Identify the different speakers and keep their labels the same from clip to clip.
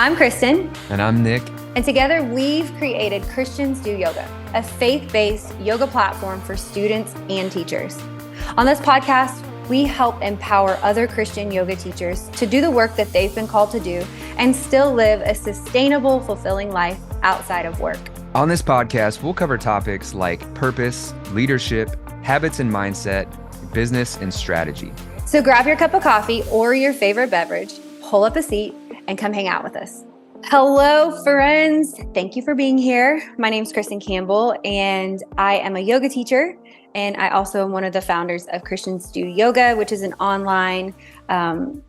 Speaker 1: I'm Kristen.
Speaker 2: And I'm Nick.
Speaker 1: And together we've created Christians Do Yoga, a faith-based yoga platform for students and teachers. On this podcast, we help empower other Christian yoga teachers to do the work that they've been called to do and still live a sustainable, fulfilling life outside of work.
Speaker 2: On this podcast, we'll cover topics like purpose, leadership, habits and mindset, business and strategy.
Speaker 1: So grab your cup of coffee or your favorite beverage, pull up a seat, and come hang out with us. Hello, friends. Thank you for being here. My name is Kristen Campbell, and I am a yoga teacher. And I also am one of the founders of Christians Do Yoga, which is an online,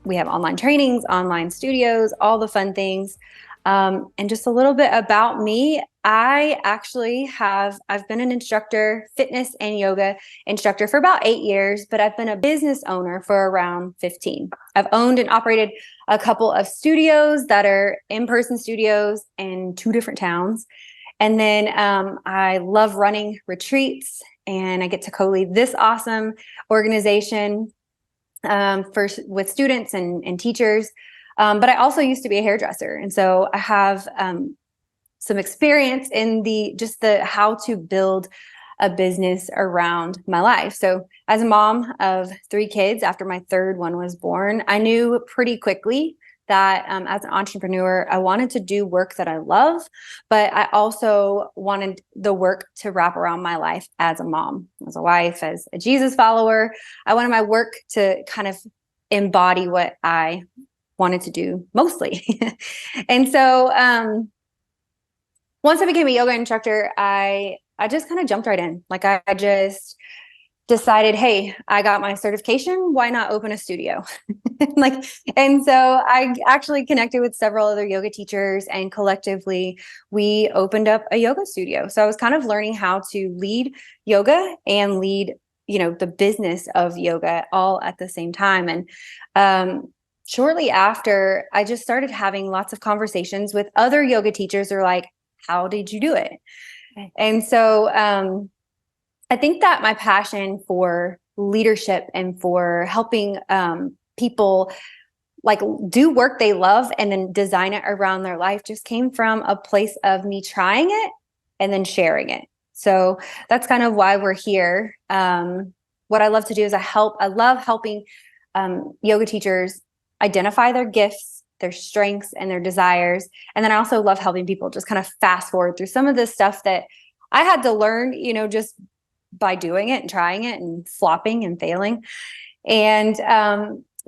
Speaker 1: we have online trainings, online studios, all the fun things. And just a little bit about me. I've been an instructor, fitness and yoga instructor for about 8 years, but I've been a business owner for around 15. I've owned and operated a couple of studios that are in-person studios in 2 different towns. And then I love running retreats, and I get to co-lead this awesome organization with students and teachers. But I also used to be a hairdresser. And so I have some experience in the how to build a business around my life. So as a mom of 3 kids, after my third one was born, I knew pretty quickly that as an entrepreneur, I wanted to do work that I love, but I also wanted the work to wrap around my life as a mom, as a wife, as a Jesus follower. I wanted my work to kind of embody what I wanted to do mostly. And so once I became a yoga instructor, I just kind of jumped right in. Like I just decided, hey, I got my certification. Why not open a studio? And so I actually connected with several other yoga teachers, and collectively we opened up a yoga studio. So I was kind of learning how to lead yoga and lead, the business of yoga all at the same time. And shortly after, I just started having lots of conversations with other yoga teachers who are like, how did you do it? And so I think that my passion for leadership and for helping people do work they love and then design it around their life just came from a place of me trying it and then sharing it. So that's kind of why we're here. What I love to do is I love helping yoga teachers identify their gifts, their strengths, and their desires. And then I also love helping people just kind of fast forward through some of the stuff that I had to learn, just by doing it and trying it and flopping and failing, and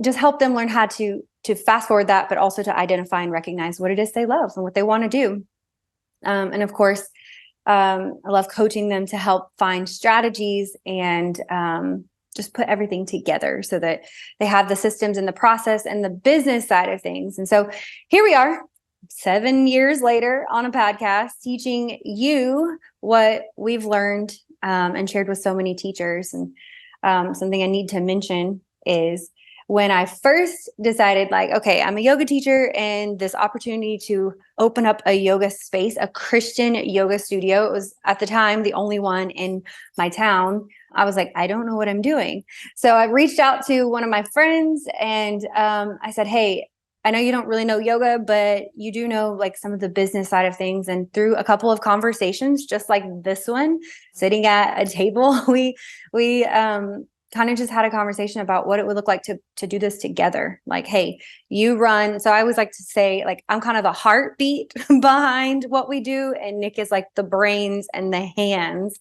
Speaker 1: just help them learn how to fast forward that, but also to identify and recognize what it is they love and what they want to do. And of course, I love coaching them to help find strategies and just put everything together so that they have the systems and the process and the business side of things. And so here we are 7 years later on a podcast teaching you what we've learned and shared with so many teachers. And something I need to mention is when I first decided, okay, I'm a yoga teacher, and this opportunity to open up a yoga space, a Christian yoga studio, it was at the time the only one in my town. I was like, I don't know what I'm doing. So I reached out to one of my friends, and I said, hey, I know you don't really know yoga, but you do know some of the business side of things. And through a couple of conversations, just like this one, sitting at a table, we kind of just had a conversation about what it would look like to do this together. Hey, you run. So I always like to say, I'm kind of the heartbeat behind what we do, and Nick is the brains and the hands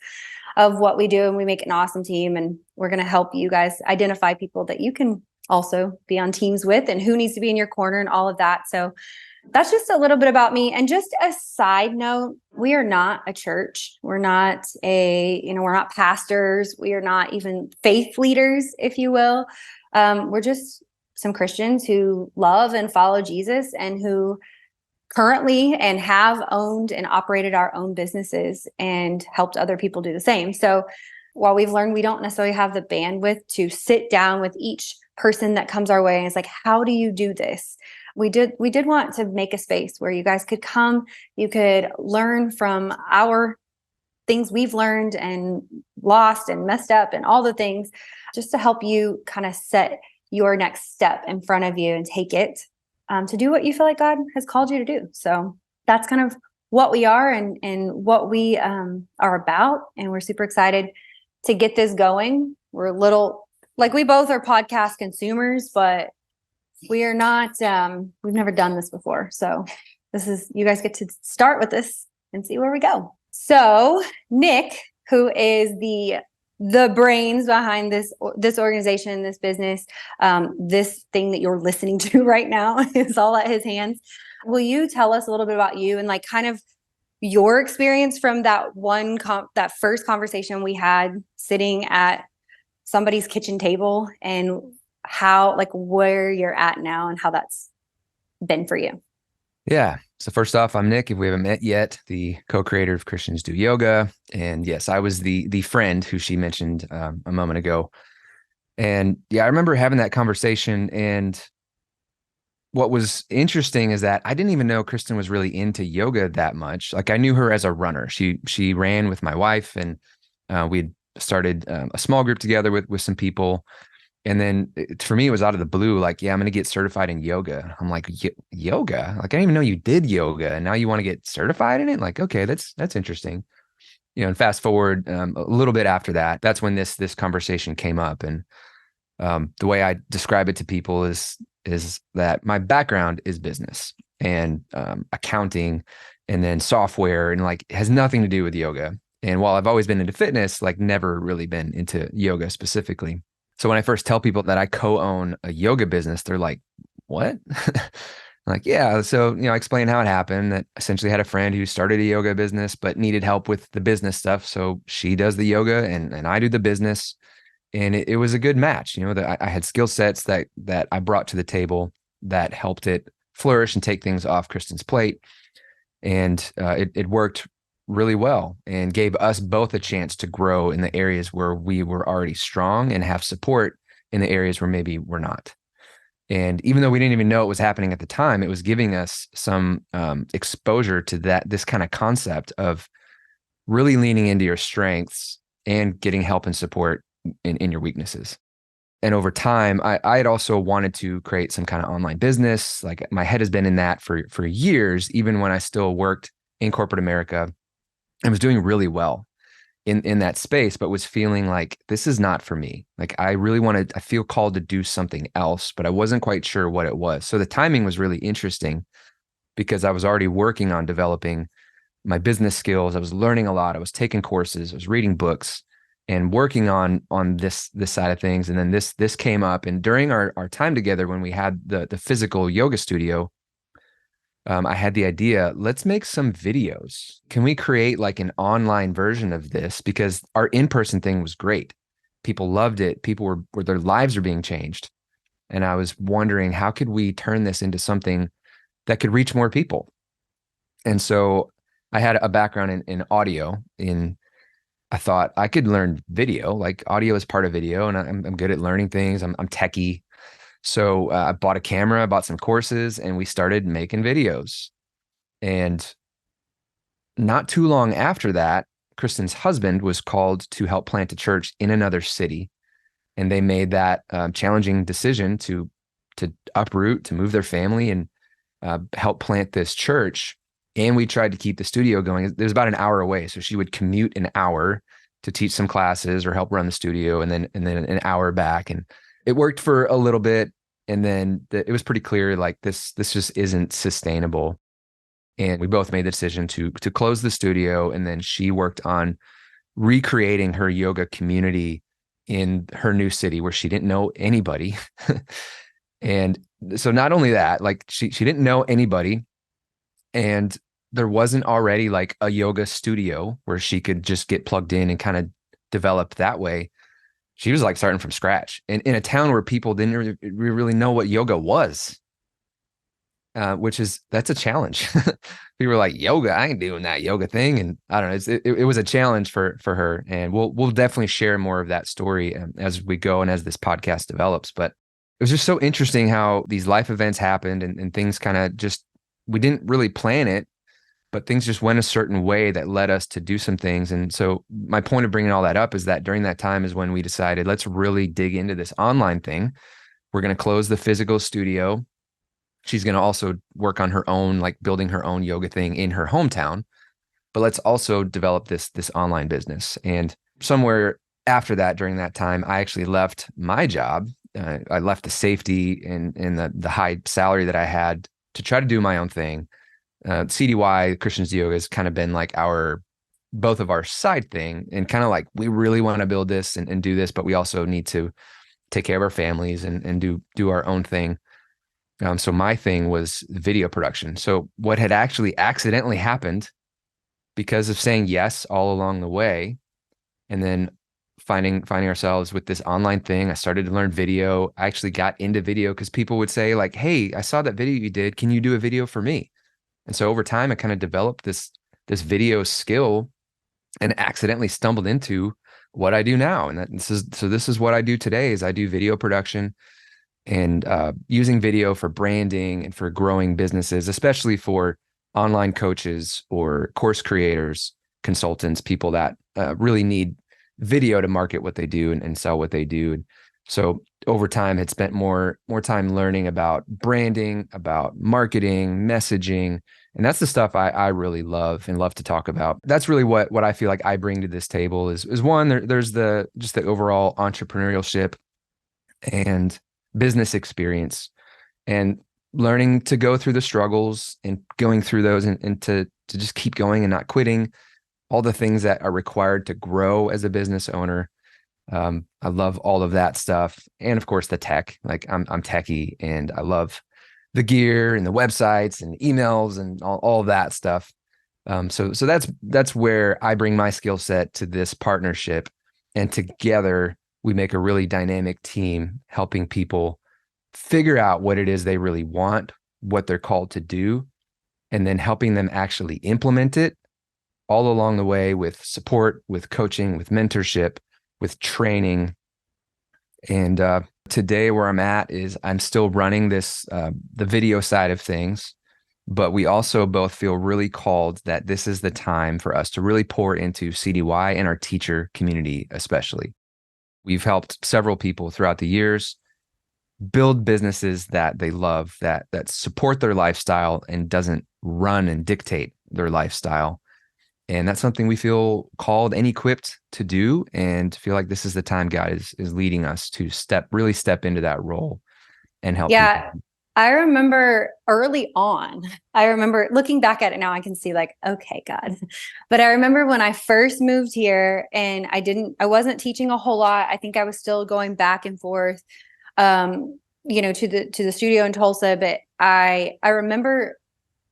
Speaker 1: of what we do. And we make an awesome team, and we're going to help you guys identify people that you can also be on teams with, and who needs to be in your corner and all of that. So that's just a little bit about me. And just a side note, we are not a church. We're not we're not pastors. We are not even faith leaders, if you will. We're just some Christians who love and follow Jesus, and who currently and have owned and operated our own businesses and helped other people do the same. So while we've learned we don't necessarily have the bandwidth to sit down with each person that comes our way and it's how do you do this? We did want to make a space where you guys could come, you could learn from our things we've learned and lost and messed up and all the things, just to help you kind of set your next step in front of you and take it to do what you feel like God has called you to do. So that's kind of what we are and what we are about. And we're super excited to get this going. We're a little, like, we both are podcast consumers, but we are not, we've never done this before. So you guys get to start with this and see where we go. So Nick, who is the brains behind this organization, this business, this thing that you're listening to right now is all at his hands. Will you tell us a little bit about you and like kind of your experience from that that first conversation we had sitting at somebody's kitchen table, and how, like, where you're at now and how that's been for you?
Speaker 2: Yeah. So first off, I'm Nick, if we haven't met yet, the co-creator of Christians Do Yoga. And yes, I was the friend who she mentioned a moment ago. And yeah, I remember having that conversation. And what was interesting is that I didn't even know Kristen was really into yoga that much. Like, I knew her as a runner. She ran with my wife, and we'd started a small group together with some people. And then for me, it was out of the blue, like, yeah, I'm going to get certified in yoga. I'm like, yoga? Like, I didn't even know you did yoga, and now you want to get certified in it? Like, okay, that's interesting. And fast forward a little bit after that, that's when this conversation came up. And the way I describe it to people is that my background is business and accounting, and then software, and like, it has nothing to do with yoga. And while I've always been into fitness, like, never really been into yoga specifically. So when I first tell people that I co-own a yoga business, they're like, what? Like, yeah. So, I explained how it happened, that essentially had a friend who started a yoga business, but needed help with the business stuff. So she does the yoga and I do the business. And it was a good match. That I had skill sets that I brought to the table that helped it flourish and take things off Kristen's plate. And it worked really well and gave us both a chance to grow in the areas where we were already strong and have support in the areas where maybe we're not. And even though we didn't even know it was happening at the time, it was giving us some exposure to this kind of concept of really leaning into your strengths and getting help and support in your weaknesses. And over time, I had also wanted to create some kind of online business. Like, my head has been in that for years, even when I still worked in corporate America. I was doing really well in that space, but was feeling like, this is not for me. Like, I feel called to do something else, but I wasn't quite sure what it was. So the timing was really interesting because I was already working on developing my business skills. I was learning a lot. I was taking courses, I was reading books and working on this side of things. And then this came up. And during our time together, when we had the physical yoga studio, I had the idea, let's make some videos. Can we create like an online version of this? Because our in-person thing was great. People loved it. People were their lives are being changed. And I was wondering, how could we turn this into something that could reach more people? And so I had a background in audio. I thought I could learn video. Like, audio is part of video, and I'm good at learning things. I'm techie. So I bought a camera, bought some courses, and we started making videos. And not too long after that, Kristen's husband was called to help plant a church in another city. And they made that challenging decision to uproot, to move their family and help plant this church. And we tried to keep the studio going. It was about an hour away. So she would commute an hour to teach some classes or help run the studio, and then an hour back. And it worked for a little bit, and then it was pretty clear, like, this just isn't sustainable. And we both made the decision to close the studio. And then she worked on recreating her yoga community in her new city where she didn't know anybody. And so not only that, like, she didn't know anybody, and there wasn't already like a yoga studio where she could just get plugged in and kind of develop that way. She was like starting from scratch in a town where people didn't really know what yoga was, that's a challenge. People were like, yoga, I ain't doing that yoga thing. And I don't know, it was a challenge for her. And we'll definitely share more of that story as we go and as this podcast develops. But it was just so interesting how these life events happened and things kind of just, we didn't really plan it, but things just went a certain way that led us to do some things. And so my point of bringing all that up is that during that time is when we decided, let's really dig into this online thing. We're going to close the physical studio. she's going to also work on her own, like building her own yoga thing in her hometown. But let's also develop this online business. And somewhere after that, during that time, I actually left my job. I left the safety and the high salary that I had to try to do my own thing. CDY, Christians Yoga, has kind of been like both of our side thing, and kind of like, we really want to build this and do this, but we also need to take care of our families and do our own thing. So my thing was video production. So what had actually accidentally happened, because of saying yes all along the way, and then finding ourselves with this online thing, I started to learn video. I actually got into video because people would say like, "Hey, I saw that video you did. Can you do a video for me?" And so over time, I kind of developed this video skill, and accidentally stumbled into what I do now. And this is what I do today. Is I do video production, and using video for branding and for growing businesses, especially for online coaches or course creators, consultants, people that really need video to market what they do and sell what they do. And so over time, had spent more time learning about branding, about marketing, messaging. And that's the stuff I really love and love to talk about. That's really what I feel like I bring to this table is one, there's just the overall entrepreneurship and business experience, and learning to go through the struggles and going through those, and to just keep going and not quitting, all the things that are required to grow as a business owner. I love all of that stuff. And of course the tech, like I'm techie, and I love the gear and the websites and emails and all of that stuff. So that's where I bring my skill set to this partnership, and together we make a really dynamic team, helping people figure out what it is they really want, what they're called to do, and then helping them actually implement it all along the way, with support, with coaching, with mentorship, with training. And today where I'm at is I'm still running this, the video side of things, but we also both feel really called that this is the time for us to really pour into CDY and our teacher community, especially. We've helped several people throughout the years build businesses that they love, that support their lifestyle and doesn't run and dictate their lifestyle. And that's something we feel called and equipped to do, and feel like this is the time God is leading us to really step into that role and help
Speaker 1: Yeah.
Speaker 2: people.
Speaker 1: I remember early on, I remember looking back at it now, I can see like, okay, God. But I remember when I first moved here, and I wasn't teaching a whole lot. I think I was still going back and forth, to the studio in Tulsa. But I remember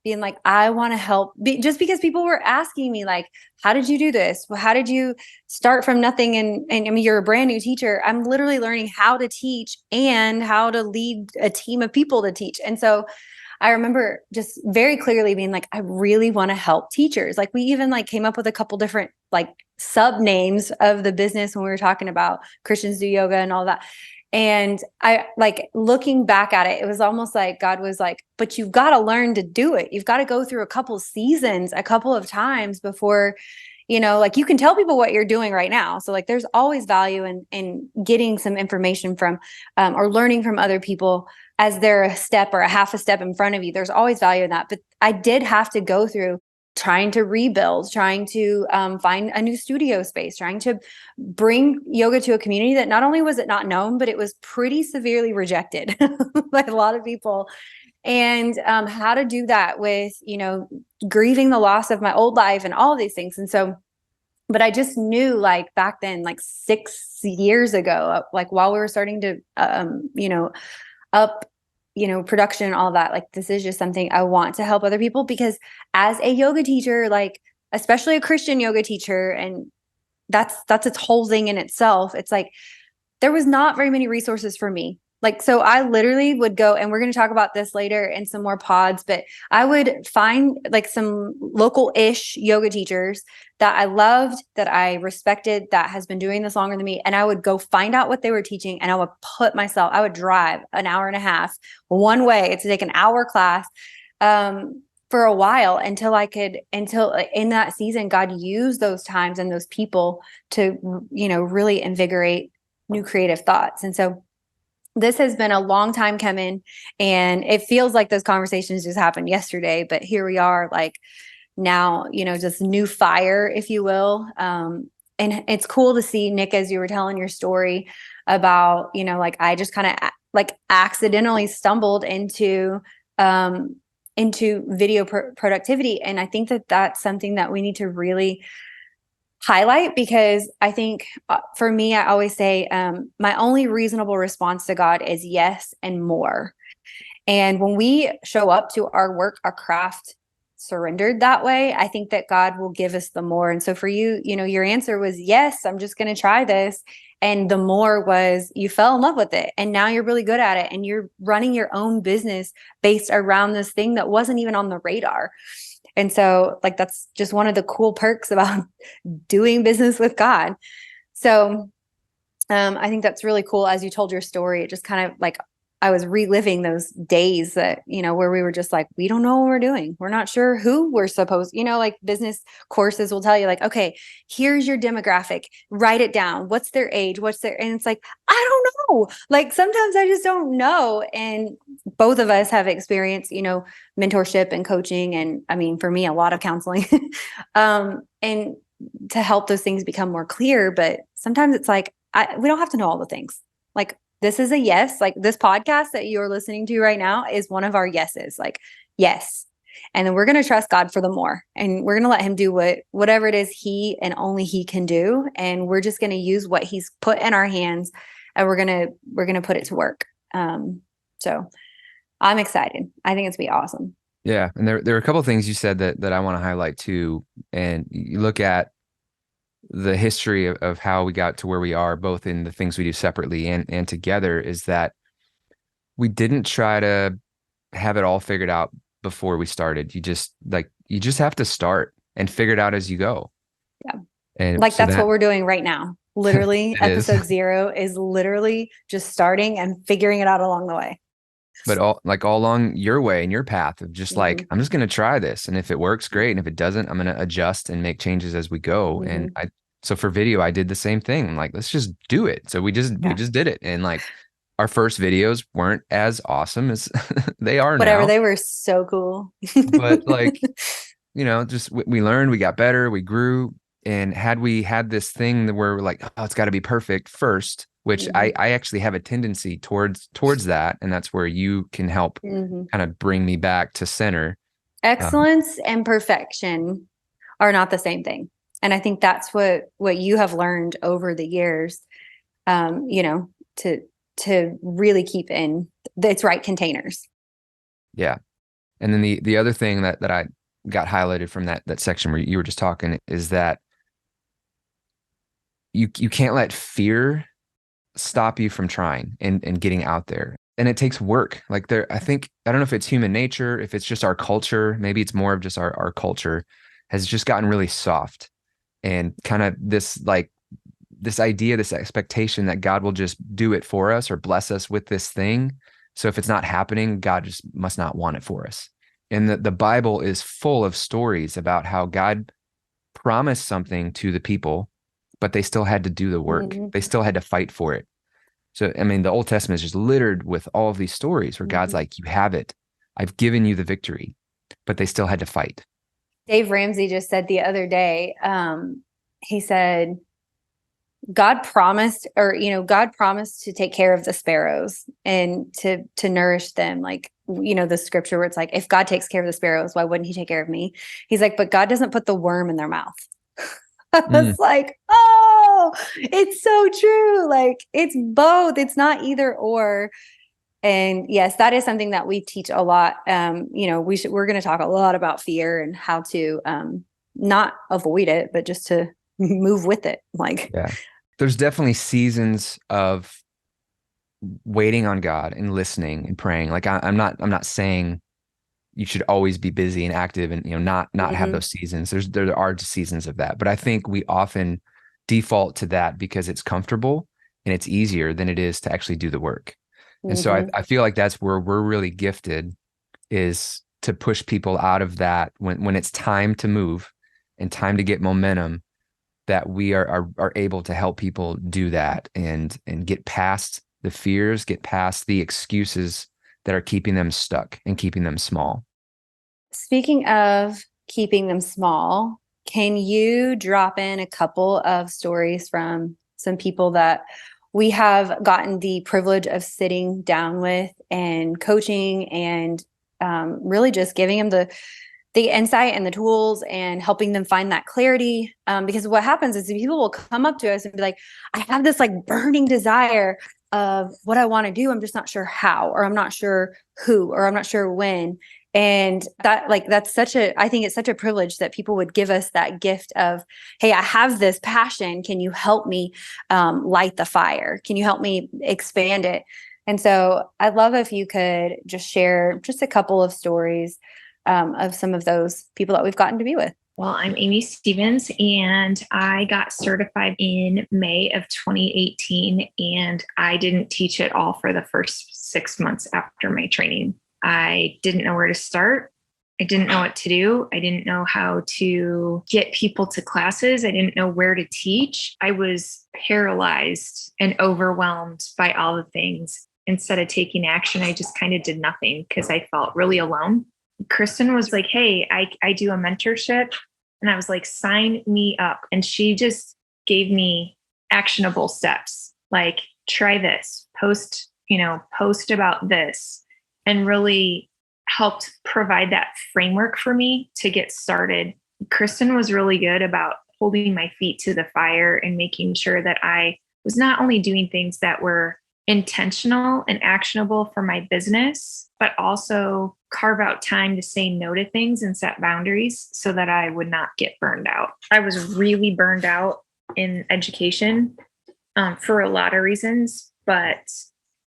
Speaker 1: being like, I want to help, just because people were asking me like, how did you do this? Well, how did you start from nothing? And I mean, you're a brand new teacher. I'm literally learning how to teach and how to lead a team of people to teach. And so I remember just very clearly being like, I really want to help teachers. Like, we even like came up with a couple different like sub names of the business when we were talking about Christians Do Yoga and all that. And I like looking back at it, it was almost like God was like, but you've got to learn to do it. You've got to go through a couple seasons, a couple of times before, like you can tell people what you're doing right now. So like, there's always value in getting some information from, or learning from other people as they're a step or a half a step in front of you. There's always value in that. But I did have to go through trying to rebuild, trying to find a new studio space, trying to bring yoga to a community that not only was it not known, but it was pretty severely rejected by a lot of people. And how to do that with, grieving the loss of my old life and all of these things. And so, but I just knew like back then, like 6 years ago, like while we were starting to, up production and all that, like this is just something I want to help other people, because as a yoga teacher, like especially a Christian yoga teacher, and that's its whole thing in itself. It's like, there was not very many resources for me. Like, so I literally would go, and we're going to talk about this later in some more pods, but I would find like some local-ish yoga teachers that I loved, that I respected, that has been doing this longer than me. And I would go find out what they were teaching, and I would drive an hour and a half one way to take an hour class, for a while until in that season, God used those times and those people to, really invigorate new creative thoughts. And so this has been a long time coming, and it feels like those conversations just happened yesterday, but here we are, like now, just new fire, if you will. And it's cool to see, Nick, as you were telling your story about, like I just kind of like accidentally stumbled into video productivity. And I think that that's something that we need to really highlight, because I think for me, I always say my only reasonable response to God is yes and more. And when we show up to our work, our craft surrendered that way, I think that God will give us the more. And so for you, your answer was yes, I'm just going to try this. And the more was you fell in love with it. And now you're really good at it. And you're running your own business based around this thing that wasn't even on the radar. And so, like, that's just one of the cool perks about doing business with God. So I think that's really cool. As you told your story, it just kind of like I was reliving those days that, where we were just like, we don't know what we're doing. We're not sure who we're supposed, like business courses will tell you like, okay, here's your demographic, write it down. What's their age? And it's like, I don't know. Like sometimes I just don't know. And both of us have experienced, mentorship and coaching. And I mean, for me, a lot of counseling and to help those things become more clear. But sometimes it's like, we don't have to know all the things. Like, this is a yes. Like this podcast that you're listening to right now is one of our yeses. Like, yes. And then we're going to trust God for the more. And we're going to let him do whatever it is he and only he can do. And we're just going to use what he's put in our hands, and we're going to put it to work. So I'm excited. I think it's going to be awesome.
Speaker 2: Yeah. And there are a couple of things you said that I want to highlight too. And you look at the history of how we got to where we are, both in the things we do separately and together, is that we didn't try to have it all figured out before we started. You just have to start and figure it out as you go.
Speaker 1: Yeah.
Speaker 2: And
Speaker 1: like so that's what we're doing right now. Literally episode 0 is literally just starting and figuring it out along the way.
Speaker 2: But all along your way and your path of just like, I'm just going to try this. And if it works, great. And if it doesn't, I'm going to adjust and make changes as we go. And so for video, I did the same thing. I'm like, let's just do it. So we just did it. And like our first videos weren't as awesome as they are
Speaker 1: now.
Speaker 2: They
Speaker 1: were so cool.
Speaker 2: But like, just we learned, we got better, we grew. And had we had this thing that we're like, oh, it's got to be perfect first, which I actually have a tendency towards that. And that's where you can help kind of bring me back to center.
Speaker 1: Excellence and perfection are not the same thing. And I think that's what you have learned over the years, to really keep in its right containers.
Speaker 2: Yeah. And then the other thing that I got highlighted from that section where you were just talking is that you can't let fear stop you from trying and getting out there. And it takes work. Like I don't know if it's human nature, if it's just our culture, maybe it's more of just our culture has just gotten really soft, and kind of this idea, this expectation that God will just do it for us or bless us with this thing. So if it's not happening, God just must not want it for us. And the Bible is full of stories about how God promised something to the people, but they still had to do the work. They still had to fight for it. So, I mean, the Old Testament is just littered with all of these stories where God's like, you have it. I've given you the victory, but they still had to fight.
Speaker 1: Dave Ramsey just said the other day, he said, God promised to take care of the sparrows and to nourish them. Like, the scripture where it's like, if God takes care of the sparrows, why wouldn't he take care of me? He's like, but God doesn't put the worm in their mouth. I was like, oh, it's so true. Like, it's both. It's not either or. And yes, that is something that we teach a lot. We're going to talk a lot about fear and how to not avoid it, but just to move with it. Like,
Speaker 2: yeah, there's definitely seasons of waiting on God and listening and praying. Like I'm not saying you should always be busy and active and not have those seasons. There are seasons of that, but I think we often default to that because it's comfortable and it's easier than it is to actually do the work. And so I feel like that's where we're really gifted, is to push people out of that when it's time to move and time to get momentum, that we are able to help people do that and get past the fears, get past the excuses that are keeping them stuck and keeping them small.
Speaker 1: Speaking of keeping them small, can you drop in a couple of stories from some people that we have gotten the privilege of sitting down with and coaching and really just giving them the insight and the tools and helping them find that clarity. Because what happens is people will come up to us and be like, I have this like burning desire of what I want to do. I'm just not sure how, or I'm not sure who, or I'm not sure when. And that's I think it's such a privilege that people would give us that gift of, hey, I have this passion. Can you help me light the fire? Can you help me expand it? And so I'd love if you could just share just a couple of stories of some of those people that we've gotten to be with.
Speaker 3: Well, I'm Amy Stevens, and I got certified in May of 2018, and I didn't teach at all for the first 6 months after my training. I didn't know where to start. I didn't know what to do. I didn't know how to get people to classes. I didn't know where to teach. I was paralyzed and overwhelmed by all the things. Instead of taking action, I just kind of did nothing because I felt really alone. Kristen was like, hey, I do a mentorship. And I was like, sign me up. And she just gave me actionable steps. Like, try this, post about this, and really helped provide that framework for me to get started. Kristen was really good about holding my feet to the fire and making sure that I was not only doing things that were intentional and actionable for my business, but also carve out time to say no to things and set boundaries so that I would not get burned out. I was really burned out in education for a lot of reasons, but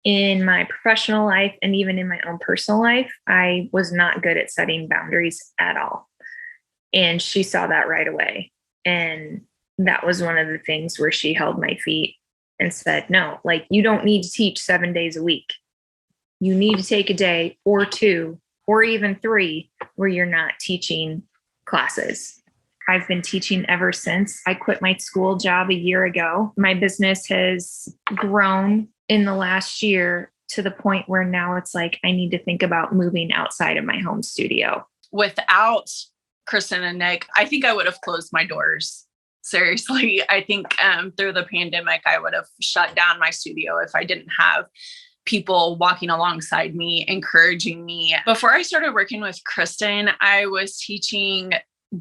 Speaker 3: in my professional life and even in my own personal life, I was not good at setting boundaries at all. And she saw that right away. And that was one of the things where she held my feet and said, no, like, you don't need to teach 7 days a week. You need to take a day or 2 or even 3 where you're not teaching classes. I've been teaching ever since. I quit my school job a year ago. My business has grown in the last year to the point where now it's like I need to think about moving outside of my home studio.
Speaker 4: Without Kristen and Nick, I think I would have closed my doors. Seriously, I think through the pandemic, I would have shut down my studio if I didn't have people walking alongside me, encouraging me. Before I started working with Kristen, I was teaching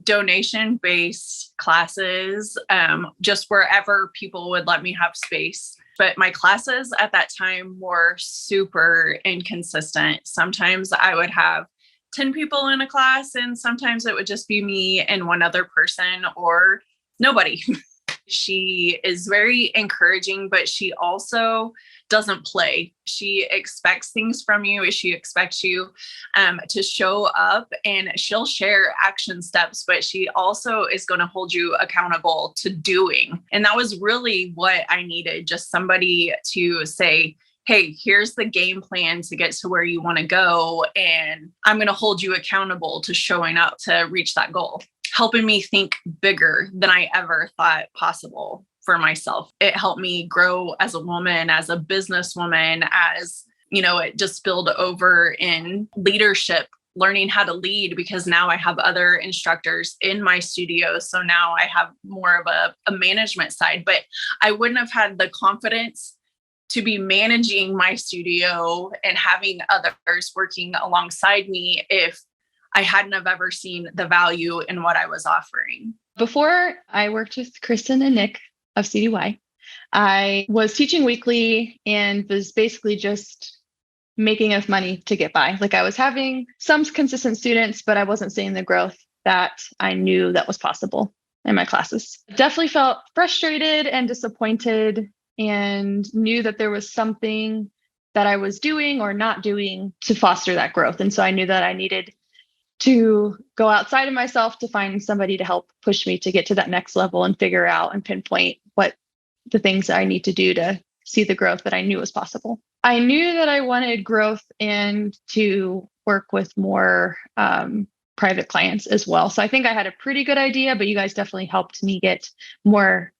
Speaker 4: donation-based classes, just wherever people would let me have space. But my classes at that time were super inconsistent. Sometimes I would have 10 people in a class, and sometimes it would just be me and one other person or nobody. She is very encouraging, but she also doesn't play. She expects things from you. She expects you to show up, and she'll share action steps, but she also is going to hold you accountable to doing. And that was really what I needed, just somebody to say, hey, here's the game plan to get to where you want to go. And I'm going to hold you accountable to showing up to reach that goal, helping me think bigger than I ever thought possible for myself. It helped me grow as a woman, as a businesswoman, as, it just spilled over in leadership, learning how to lead, because now I have other instructors in my studio. So now I have more of a management side, but I wouldn't have had the confidence to be managing my studio and having others working alongside me if I hadn't have ever seen the value in what I was offering.
Speaker 5: Before I worked with Kristen and Nick of CDY, I was teaching weekly and was basically just making enough money to get by. Like, I was having some consistent students, but I wasn't seeing the growth that I knew that was possible in my classes. Definitely felt frustrated and disappointed, and knew that there was something that I was doing or not doing to foster that growth. And so I knew that I needed to go outside of myself to find somebody to help push me to get to that next level and figure out and pinpoint what the things that I need to do to see the growth that I knew was possible. I knew that I wanted growth and to work with more private clients as well. So I think I had a pretty good idea, but you guys definitely helped me get more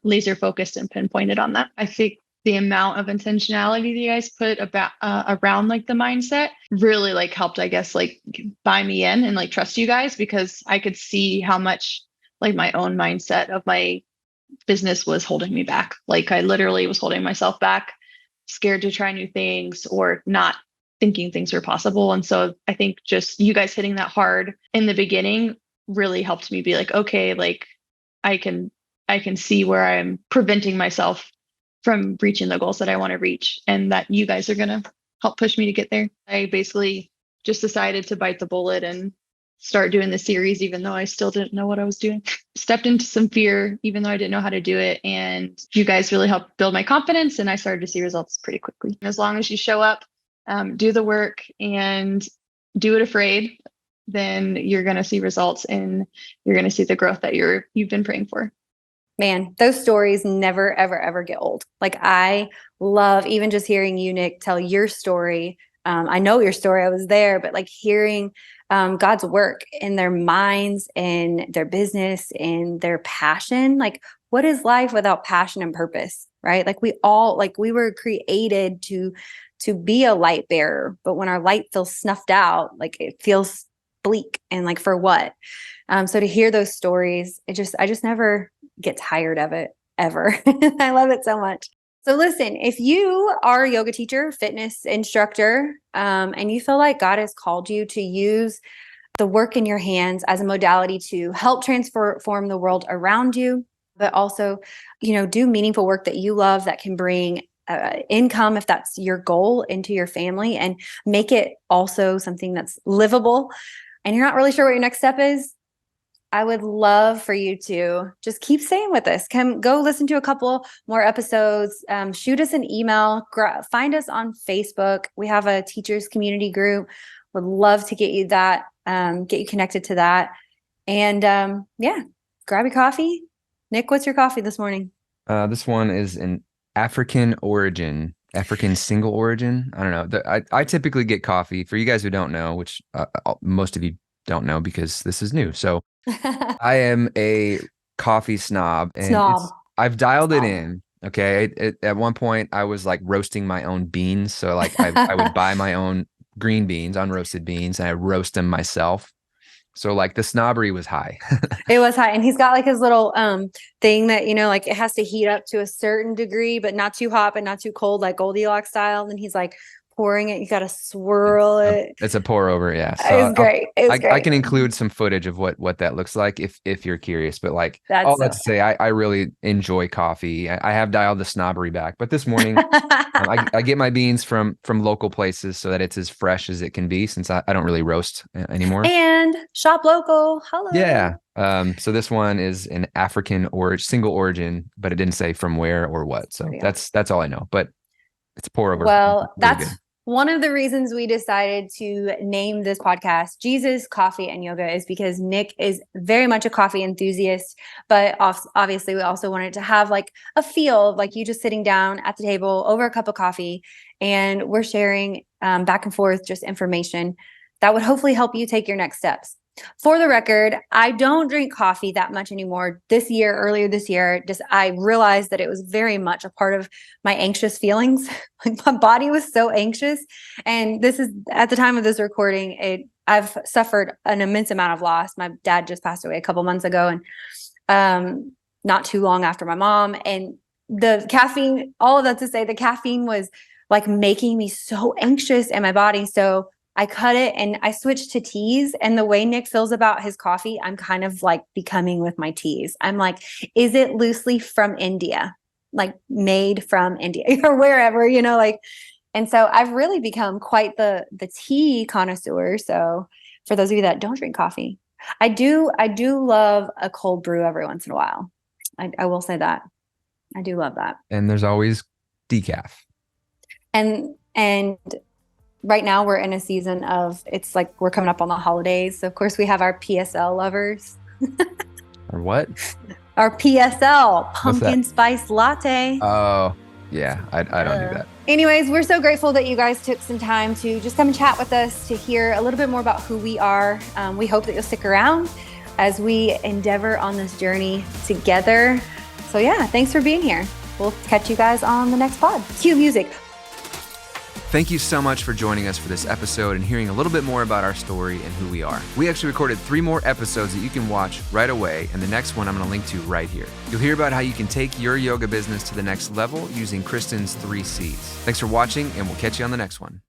Speaker 5: laser focused and pinpointed on that. I think the amount of intentionality that you guys put about around like the mindset really like helped, I guess, like buy me in and like trust you guys, because I could see how much like my own mindset of my business was holding me back. Like I literally was holding myself back, scared to try new things or not thinking things were possible. And so I think just you guys hitting that hard in the beginning really helped me be like, okay, like I can see where I'm preventing myself from reaching the goals that I want to reach, and that you guys are going to help push me to get there. I basically just decided to bite the bullet and start doing the series, even though I still didn't know what I was doing. Stepped into some fear, even though I didn't know how to do it. And you guys really helped build my confidence, and I started to see results pretty quickly. As long as you show up, do the work, and do it afraid, then you're going to see results, and you're going to see the growth that you've been praying for.
Speaker 1: Man, those stories never, ever, ever get old. Like I love even just hearing you, Nick, tell your story. I know your story. I was there, but like hearing God's work in their minds and their business and their passion. Like what is life without passion and purpose, right? Like we were created to be a light bearer, but when our light feels snuffed out, like it feels bleak and like for what? So to hear those stories, I just never get tired of it ever. I love it so much. So listen, if you are a yoga teacher, fitness instructor, and you feel like God has called you to use the work in your hands as a modality to help transform the world around you, but also, do meaningful work that you love that can bring income, if that's your goal, into your family, and make it also something that's livable, and you're not really sure what your next step is, I would love for you to just keep staying with us. Go listen to a couple more episodes. Shoot us an email. Find us on Facebook. We have a teachers community group. Would love to get you that, get you connected to that. And grab your coffee. Nick, what's your coffee this morning?
Speaker 2: This one is an African single origin. I don't know. I typically get coffee. For you guys who don't know, which most of you don't know because this is new. So I am a coffee snob, and I've dialed it in. Okay. At one point I was like roasting my own beans. So like I would buy my own green beans, unroasted beans, and I roast them myself. So like the snobbery was high.
Speaker 1: It was high. And he's got like his little thing that, like it has to heat up to a certain degree, but not too hot, but not too cold, like Goldilocks style. And he's like pouring it. You got to swirl it.
Speaker 2: It's a pour over. Yeah.
Speaker 1: So it's great. Great.
Speaker 2: I can include some footage of what that looks like if you're curious, but like all that to say, I really enjoy coffee. I have dialed the snobbery back, but this morning I get my beans from local places so that it's as fresh as it can be, since I don't really roast anymore.
Speaker 1: And shop local. Hello.
Speaker 2: Yeah. So this one is an African single origin, but it didn't say from where or what. So that's all I know, but it's pour over.
Speaker 1: Well, that's one of the reasons we decided to name this podcast Jesus, Coffee, and Yoga is because Nick is very much a coffee enthusiast, but obviously we also wanted to have like a feel of like you just sitting down at the table over a cup of coffee, and we're sharing back and forth just information that would hopefully help you take your next steps. For the record, I don't drink coffee that much anymore. Earlier this year, I realized that it was very much a part of my anxious feelings. Like my body was so anxious. And this is at the time of this recording, I've suffered an immense amount of loss. My dad just passed away a couple months ago, and not too long after my mom. And the caffeine, all of that to say, the caffeine was like making me so anxious in my body. So I cut it and I switched to teas. And the way Nick feels about his coffee, I'm kind of like becoming with my teas. I'm like, is it loosely from India? Like made from India or wherever, and so I've really become quite the tea connoisseur. So for those of you that don't drink coffee, I do love a cold brew every once in a while. I will say that. I do love that.
Speaker 2: And there's always decaf.
Speaker 1: And right now we're in a season of, it's like we're coming up on the holidays. So of course we have our PSL lovers.
Speaker 2: Or what?
Speaker 1: Our PSL, pumpkin spice latte.
Speaker 2: Oh, yeah. I don't do that.
Speaker 1: Anyways, we're so grateful that you guys took some time to just come and chat with us, to hear a little bit more about who we are. We hope that you'll stick around as we endeavor on this journey together. So yeah, thanks for being here. we'll catch you guys on the next pod. Cue music.
Speaker 2: Thank you so much for joining us for this episode and hearing a little bit more about our story and who we are. We actually recorded 3 more episodes that you can watch right away, and the next one I'm going to link to right here. You'll hear about how you can take your yoga business to the next level using Kristen's 3 C's. Thanks for watching, and we'll catch you on the next one.